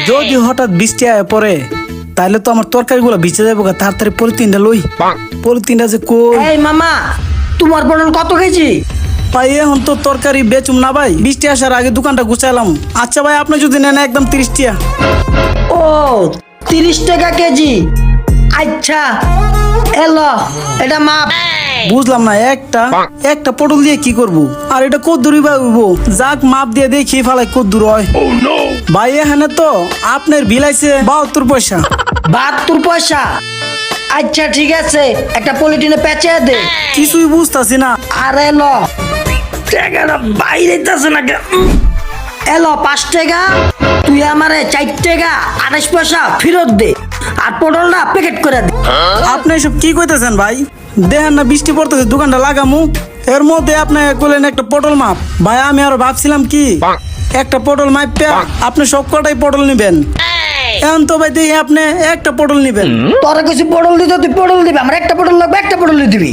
যদি হঠাৎ বৃষ্টি আয় পরে তাহলে তো আমার তরকারিগুলো ভিজে যাবো, তাড়াতাড়ি পলিথিনটা লই। পলিথিনটা যে কই? এই মামা, তোমার পটল কত কেজি? ভাই এখন তো তরকারি বেচুম না ভাই, বৃষ্টি আসার আগে দোকানটা গুছাইলাম। আচ্ছা ভাই, আপনি যদি নেন একদম 30 টাকা। ও 30 টাকা কেজি, আচ্ছা এলো এটা মাপ। বুঝলাম না, একটা পটল দিয়ে কি করব? আর এটা কদ্দুরই বা হইবো? যাক মাপ দিয়ে দেখি ফেলাই কদ্দুর হয়। ভাই এখানে তো আপনার বিলাইছে 72 পয়সা। 72 পয়সা? আচ্ছা ঠিক আছে, একটা পলিথিনে পেঁচে দে। কিছুই বুঝতাছি না। আর এলো টাকাটা বাইরে যাচ্ছে না কে? এলো 5 টাকা, তুই আমারে 4 টাকা 28 পয়সা ফেরত দে, আর পটলটা প্যাকেট করে দে। আপনি এসব কি কইতেছেন ভাই? দেখেন না বৃষ্টি পড়তেছে, দোকানটা লাগামু, এর মধ্যে আপনি কইলেন একটা পটল মাপ। ভাই আমি আরো ভাবছিলাম কি একটা পটল মাপে আপনি সব কটাই পটল নিবেন। এখন তো ভাই দেখি আপনি একটা পটল নিবেন। তোরা কিছু পটল দিতে তুই পটল দিবি, আমার একটা পটল লাগবে, একটা পটল দিবি।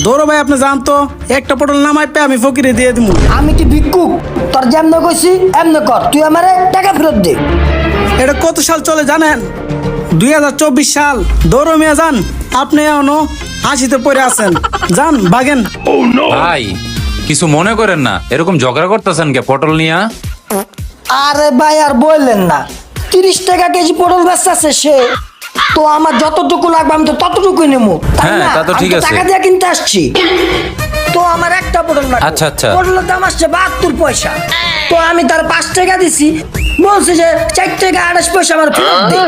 ধরো ভাই আপনি জান তো, একটা পটল না মাপে আমি ফকিরে দিয়ে দিব। আমি কি ভিক্ষুক? তোর যেমন কইছি এমন কর, তুই আমারে টাকা ফেরত দে। এটা কত সাল চলে জানেন? 2024 সাল। ধরো মিয়া যান, আপনি এখনো 80-তে পড়ে আছেন। যান বাগেন। ভাই কিছু মনে করেন না, এরকম ঝগড়া করতেছেন কে পটল নিয়া? আরে ভাই আর বললেন না, 30 টাকা কেজি পটল বেচতেছে সে, তো আমার যতটুকু লাগবে আমি তো ততটুকুই নেবো, তাই হ্যাঁ, না? তা তো আমি ঠিক আছে। টাকা দিয়ে কিনতে আসছি, তো আমার একটা পটল লাগবে। আচ্ছা, আচ্ছা। পটলের দাম আসছে 72 পয়সা, তো আমি তার 5 টাকা দিছি, বলছে যে 4 টাকা 28 পয়সা আমার ফেরত দে।